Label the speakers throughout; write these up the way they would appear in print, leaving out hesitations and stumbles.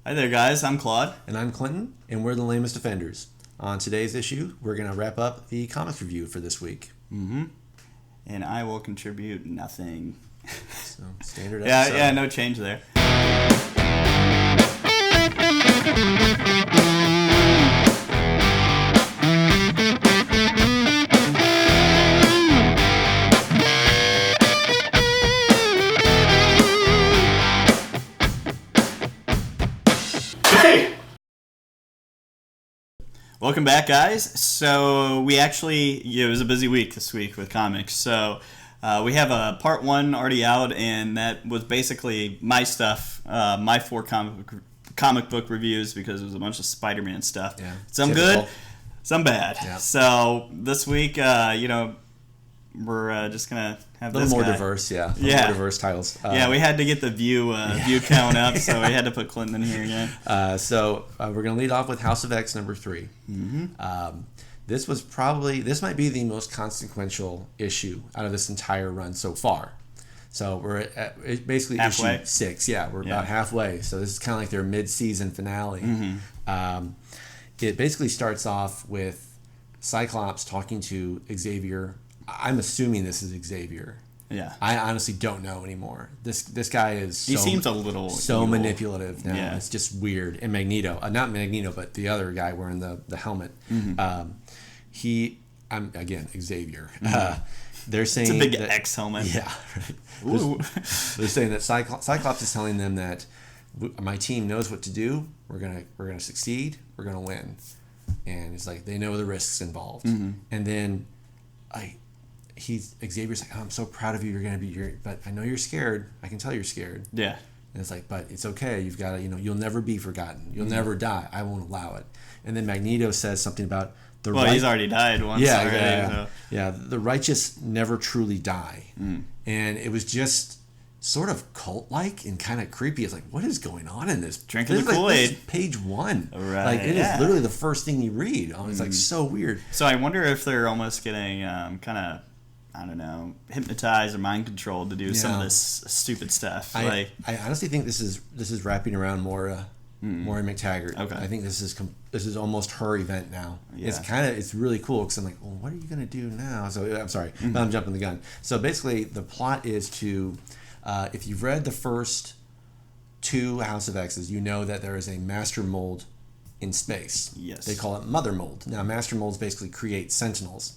Speaker 1: Hi there, guys. I'm Claude.
Speaker 2: And I'm Clinton, and we're the lamest offenders. On today's issue, we're going to wrap up the comics review for this week.
Speaker 1: Mm-hmm. And I will contribute nothing.
Speaker 2: So, standard episode.
Speaker 1: Yeah, no change there. Welcome back, guys. So it was a busy week this week with comics. So we have a part one already out, and that was basically my stuff, my 4 comic book reviews, because it was a bunch of Spider-Man stuff.
Speaker 2: Yeah,
Speaker 1: some
Speaker 2: typical.
Speaker 1: good, some bad.
Speaker 2: Yeah.
Speaker 1: So this week, we're just gonna have
Speaker 2: a little more
Speaker 1: guy.
Speaker 2: Diverse, yeah. A little more diverse titles.
Speaker 1: We had to get the view count up, so we had to put Clinton in here again.
Speaker 2: So we're going to lead off with House of X number 3.
Speaker 1: Mm-hmm.
Speaker 2: This might be the most consequential issue out of this entire run so far. So we're at basically
Speaker 1: halfway.
Speaker 2: Issue 6. Yeah, we're about halfway. So this is kind of like their mid-season finale.
Speaker 1: Mm-hmm.
Speaker 2: It basically starts off with Cyclops talking to Xavier. I'm assuming this is Xavier.
Speaker 1: Yeah.
Speaker 2: I honestly don't know anymore. This guy is
Speaker 1: He seems a little
Speaker 2: so manipulative now.
Speaker 1: Yeah.
Speaker 2: It's just weird. And Magneto, not Magneto, but the other guy wearing the helmet.
Speaker 1: Mm-hmm.
Speaker 2: Again, Xavier.
Speaker 1: Mm-hmm.
Speaker 2: They're saying
Speaker 1: it's a big
Speaker 2: that,
Speaker 1: X helmet.
Speaker 2: Yeah. Right. They're saying that Cyclops is telling them that my team knows what to do. We're gonna succeed. We're gonna win. And it's like they know the risks involved.
Speaker 1: Mm-hmm.
Speaker 2: And then Xavier's like, oh, I'm so proud of you. You're going to be here, but I know you're scared. I can tell you're scared.
Speaker 1: Yeah.
Speaker 2: And it's like, but it's okay. You've got to, you'll never be forgotten. You'll never die. I won't allow it. And then Magneto says something about
Speaker 1: he's already died once.
Speaker 2: Yeah. The righteous never truly die. And it was just sort of cult-like and kind of creepy. It's like, what is going on in this?
Speaker 1: Drinking the Kool-Aid.
Speaker 2: This is page 1.
Speaker 1: Right.
Speaker 2: Like, it is literally the first thing you read. It's like so weird.
Speaker 1: So I wonder if they're almost getting kind of, I don't know, hypnotized or mind controlled to do some of this stupid stuff.
Speaker 2: I honestly think this is wrapping around Moira McTaggart.
Speaker 1: Okay.
Speaker 2: I think this is almost her event now.
Speaker 1: Yeah.
Speaker 2: It's really cool because I'm like, well, what are you gonna do now? So I'm sorry, but I'm jumping the gun. So basically, the plot is to, if you've read the first 2 House of X's, you know that there is a master mold in space.
Speaker 1: Yes.
Speaker 2: They call it mother mold. Now, master molds basically create sentinels.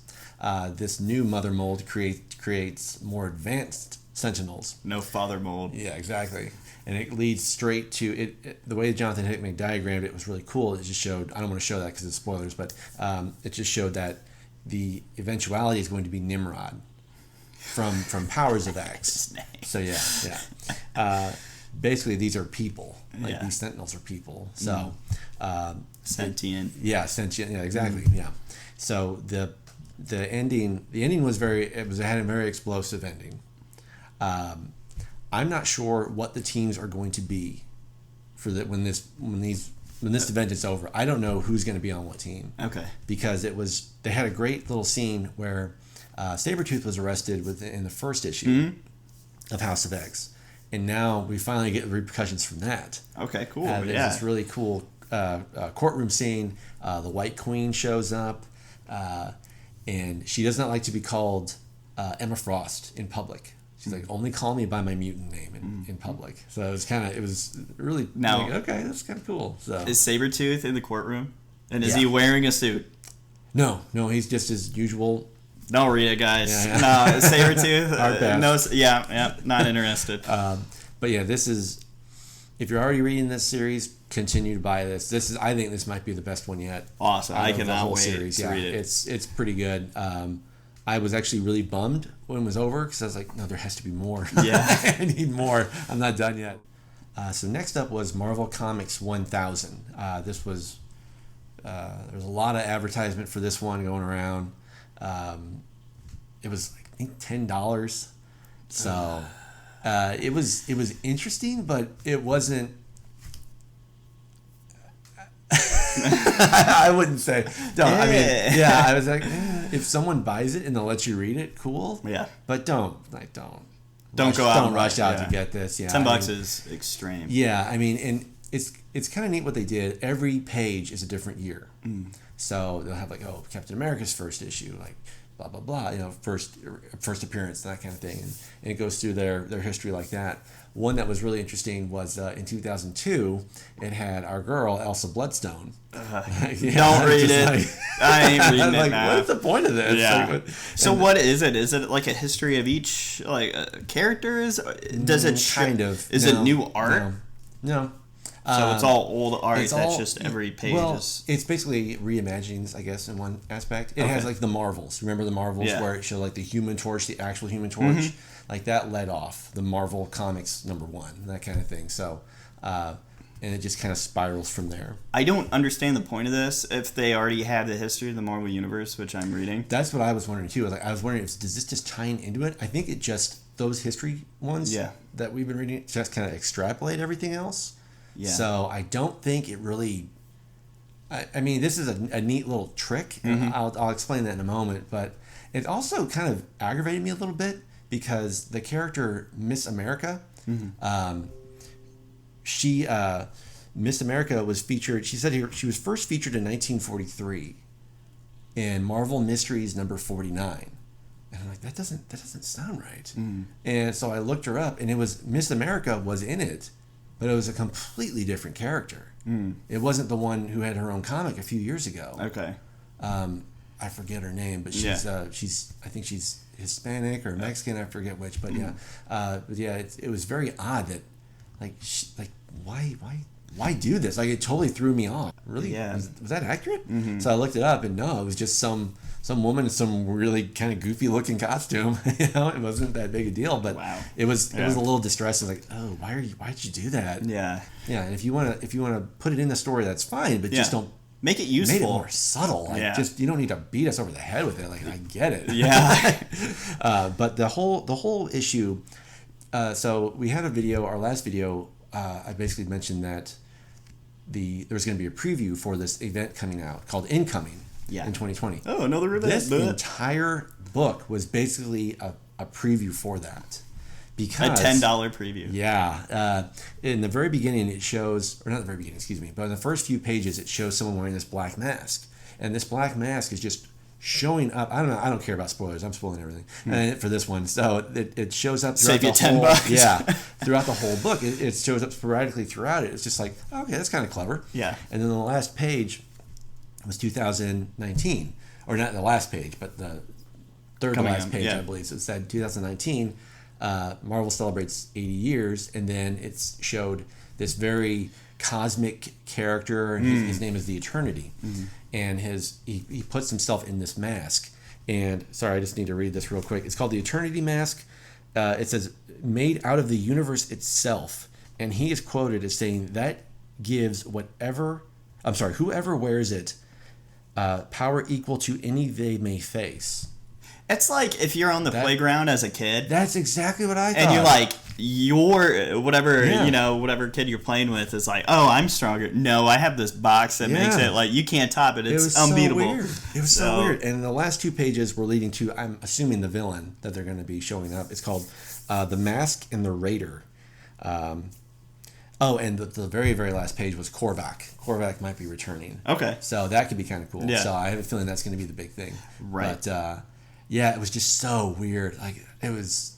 Speaker 2: This new mother mold creates more advanced sentinels.
Speaker 1: No father mold.
Speaker 2: Yeah, exactly. And it leads straight to it. The way Jonathan Hickman diagrammed it was really cool. It just showed, I don't want to show that because it's spoilers, but it just showed that the eventuality is going to be Nimrod from Powers of X.
Speaker 1: So
Speaker 2: basically these are people. Like,
Speaker 1: Yeah.
Speaker 2: these sentinels are people. So
Speaker 1: Sentient.
Speaker 2: Sentient. Yeah, exactly. Yeah. So the ending was it had a very explosive ending. I'm not sure what the teams are going to be for when this event is over. I don't know who's going to be on what team.
Speaker 1: Okay.
Speaker 2: Because they had a great little scene where Sabretooth was arrested in the first issue of House of X, and now we finally get the repercussions from that. Okay, cool.
Speaker 1: Yeah.
Speaker 2: There's this really cool courtroom scene. The White Queen shows up, and she does not like to be called Emma Frost in public. She's like, only call me by my mutant name in public. So it was really like, okay, that's kind of cool. So
Speaker 1: is Sabretooth in the courtroom? And is he wearing a suit?
Speaker 2: No, he's just his usual.
Speaker 1: Don't read it, guys.
Speaker 2: Yeah.
Speaker 1: No, Sabretooth. Not interested.
Speaker 2: But yeah, this is, if you're already reading this series, continue to buy this. I think this might be the best one yet.
Speaker 1: Awesome. I cannot wait to read it.
Speaker 2: It's pretty good. I was actually really bummed when it was over because I was like, no, there has to be more.
Speaker 1: Yeah.
Speaker 2: I need more. I'm not done yet. So next up was Marvel Comics 1000. This was, there was a lot of advertisement for this one going around. It was, I think, $10. So it was interesting, but it wasn't. I wouldn't say. Don't. I mean, yeah. I was like, if someone buys it and they'll let you read it, cool.
Speaker 1: Yeah.
Speaker 2: But don't
Speaker 1: go out.
Speaker 2: Don't rush out to get this. Yeah.
Speaker 1: $10 is extreme.
Speaker 2: Yeah. I mean, and it's kind of neat what they did. Every page is a different year. So they'll have like, oh, Captain America's first issue, like blah blah blah, you know, first appearance, that kind of thing, and it goes through their history like that. One that was really interesting was in 2002. It had our girl Elsa Bloodstone.
Speaker 1: Don't read it.
Speaker 2: Like,
Speaker 1: I ain't reading it.
Speaker 2: Like,
Speaker 1: Now.
Speaker 2: what's the point of this?
Speaker 1: Yeah.
Speaker 2: Like,
Speaker 1: so what is it? Is it like a history of each characters? Does it
Speaker 2: kind of?
Speaker 1: Is it new art?
Speaker 2: No.
Speaker 1: So it's all old art.
Speaker 2: It's
Speaker 1: That's
Speaker 2: all,
Speaker 1: just every page is.
Speaker 2: It's basically reimaginings, I guess, in one aspect. It has like the Marvels. Remember the Marvels where it showed like the Human Torch, the actual Human Torch, like that led off the Marvel Comics #1, that kind of thing. So, and it just kind of spirals from there.
Speaker 1: I don't understand the point of this if they already have the history of the Marvel Universe, which I'm reading.
Speaker 2: That's what I was wondering too. I was wondering, does this just tie into it? I think it just those history ones that we've been reading just kind of extrapolate everything else. Yeah. So I don't think it really. I mean, this is a neat little trick. And I'll explain that in a moment. But it also kind of aggravated me a little bit because the character Miss America, Miss America was featured. She said here she was first featured in 1943 in Marvel Mysteries #49. And I'm like, that doesn't sound right. And so I looked her up, and it was Miss America was in it. But it was a completely different character. It wasn't the one who had her own comic a few years ago.
Speaker 1: Okay.
Speaker 2: I forget her name, but she's I think she's Hispanic or Mexican. I forget which, but it was very odd that why do this? Like, it totally threw me off. Really?
Speaker 1: Yeah.
Speaker 2: Was that accurate? So I looked it up, and no, it was just some woman in some really kind of goofy looking costume. You know, it wasn't that big a deal, but it was a little distressing. Like, oh, why'd you do that? Yeah. Yeah, and if you wanna put it in the story, that's fine, but just don't
Speaker 1: make it useful.
Speaker 2: Make it more subtle. Like, just you don't need to beat us over the head with it. Like, I get it.
Speaker 1: Yeah.
Speaker 2: But the whole issue. So we had a video. Our last video, I basically mentioned that there's going to be a preview for this event coming out called Incoming in 2020.
Speaker 1: Oh, another event.
Speaker 2: This entire book was basically a preview for that. Because,
Speaker 1: a $10 preview.
Speaker 2: Yeah. In the very beginning, it shows, or not the very beginning, excuse me, but in the first few pages, it shows someone wearing this black mask. And this black mask is just showing up. I don't care about spoilers. I'm spoiling everything for this one. So it shows up throughout
Speaker 1: Save you $10.
Speaker 2: Yeah, throughout the whole book. It shows up sporadically throughout it. It's just like, okay, that's kind of clever.
Speaker 1: Yeah.
Speaker 2: And then the last page was 2019, or not the last page, but the third to last page, I believe. So it said 2019. Marvel celebrates 80 years, and then it's showed this very cosmic character, and his name is the Eternity. And he puts himself in this mask. And sorry, I just need to read this real quick. It's called the Eternity Mask. It says, made out of the universe itself. And he is quoted as saying, that gives whoever wears it, power equal to any they may face.
Speaker 1: It's like if you're on the playground as a kid.
Speaker 2: That's exactly what I thought.
Speaker 1: And you're like, whatever kid you're playing with is like, oh, I'm stronger. No, I have this box that makes it like, you can't top it. It's unbeatable.
Speaker 2: So weird. It was so weird. And the last two pages were leading to, I'm assuming, the villain that they're going to be showing up. It's called The Mask and the Raider. And the very, very last page was Korvac. Korvac might be returning.
Speaker 1: Okay.
Speaker 2: So that could be kind of cool.
Speaker 1: Yeah.
Speaker 2: So I have a feeling that's going to be the big thing.
Speaker 1: Right.
Speaker 2: But, yeah, it was just so weird. Like, it was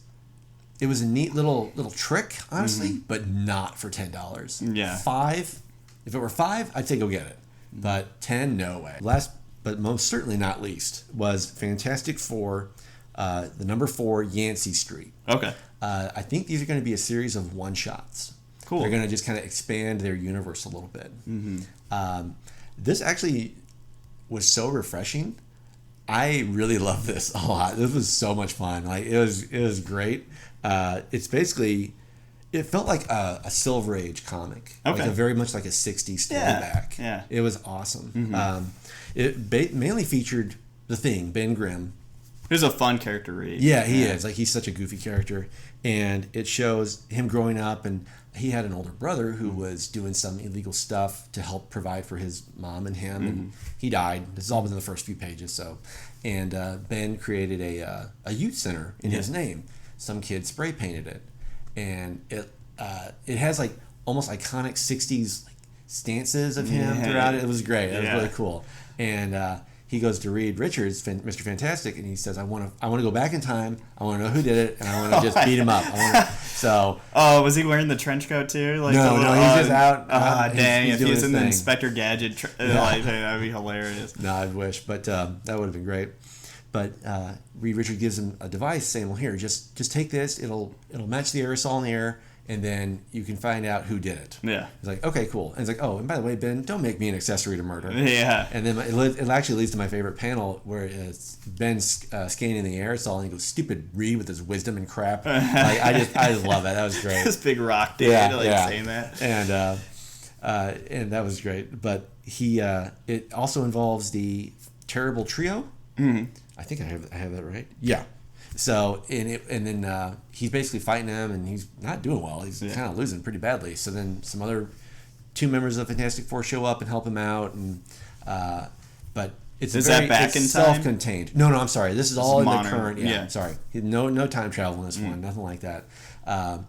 Speaker 2: a neat little trick, honestly, but not for $10.
Speaker 1: Yeah.
Speaker 2: $5. If it were $5, I'd say go get it. But $10, no way. Last, but most certainly not least, was Fantastic Four, the #4 Yancy Street.
Speaker 1: Okay.
Speaker 2: I think these are going to be a series of one-shots.
Speaker 1: Cool.
Speaker 2: They're going to just kind of expand their universe a little bit. This actually was so refreshing. I really love this a lot. This was so much fun. Like, it was great. It's basically, it felt like a Silver Age comic.
Speaker 1: Okay.
Speaker 2: Like very much like a 60s throwback.
Speaker 1: Yeah.
Speaker 2: It was awesome. It mainly featured the Thing, Ben Grimm.
Speaker 1: He's a fun character to read.
Speaker 2: Yeah, he is. Like, he's such a goofy character. And it shows him growing up, and he had an older brother who was doing some illegal stuff to help provide for his mom and him, and he died. This is all within the first few pages. So, and Ben created a youth center in his name. Some kid spray painted it, and it has like almost iconic 60s like, stances of him throughout it. It was great. It was really cool. And he goes to Reed Richards, Mr. Fantastic, and he says, I want to go back in time. I want to know who did it, and I want to just beat him up.
Speaker 1: Oh, was he wearing the trench coat too? Like
Speaker 2: no, he's just out.
Speaker 1: Dang,
Speaker 2: he's
Speaker 1: if he was in the
Speaker 2: thing.
Speaker 1: Inspector Gadget, like, that'd be hilarious.
Speaker 2: No, I wish, but that would have been great. But Reed Richards gives him a device saying, well, here, just take this. It'll match the aerosol in the air, and then you can find out who did it.
Speaker 1: Yeah.
Speaker 2: He's like, okay, cool. And it's like, oh, and by the way, Ben, don't make me an accessory to murder.
Speaker 1: Yeah.
Speaker 2: And then it actually leads to my favorite panel where it's Ben scanning the aerosol, and he goes, stupid Reed with his wisdom and crap. Like, I just love that. That was great.
Speaker 1: This big rock dude, saying that.
Speaker 2: And that was great. But it also involves the Terrible Trio.
Speaker 1: Mm-hmm.
Speaker 2: I think I have that right. Yeah. So and then he's basically fighting him, and he's not doing well. He's kind of losing pretty badly. So then some other 2 members of the Fantastic Four show up and help him out, and but it's
Speaker 1: that back in time?
Speaker 2: Self-contained. No, I'm sorry. This is all in
Speaker 1: modern.
Speaker 2: the current. Yeah, sorry. No time travel in this one. Nothing like that. And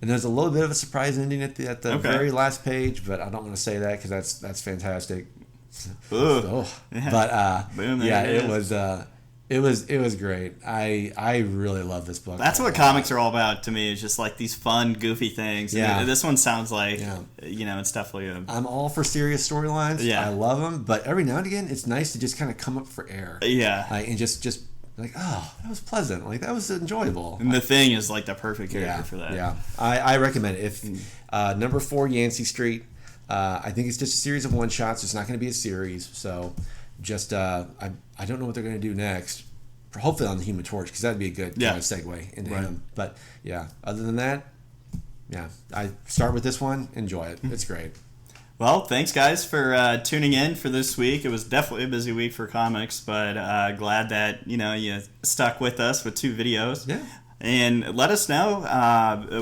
Speaker 2: there's a little bit of a surprise ending at the very last page, but I don't want to say that because that's fantastic. But
Speaker 1: Boom,
Speaker 2: it was great. I really love this book.
Speaker 1: That's what comics are all about to me. Is just like these fun, goofy things.
Speaker 2: Yeah.
Speaker 1: And this one sounds like it's definitely
Speaker 2: I'm all for serious storylines.
Speaker 1: Yeah.
Speaker 2: I love them, but every now and again, it's nice to just kind of come up for air.
Speaker 1: Yeah.
Speaker 2: And just like, oh, that was pleasant. Like that was enjoyable.
Speaker 1: And the Thing is like the perfect character for that.
Speaker 2: Yeah. I recommend it. If number 4, Yancy Street. I think it's just a series of one shots. It's not going to be a series, so just I don't know what they're going to do next. Hopefully on the Human Torch, because that'd be a good kind of segue into him. But other than that, I start with this one. Enjoy it. It's great.
Speaker 1: Well, thanks guys for tuning in for this week. It was definitely a busy week for comics, but glad that you stuck with us with 2 videos.
Speaker 2: Yeah.
Speaker 1: And let us know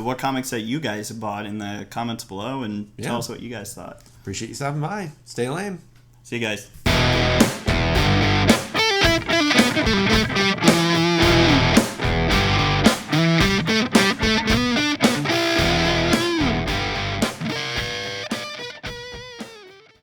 Speaker 1: what comics that you guys bought in the comments below, and tell us what you guys thought.
Speaker 2: Appreciate you stopping by. Stay lame.
Speaker 1: See you guys.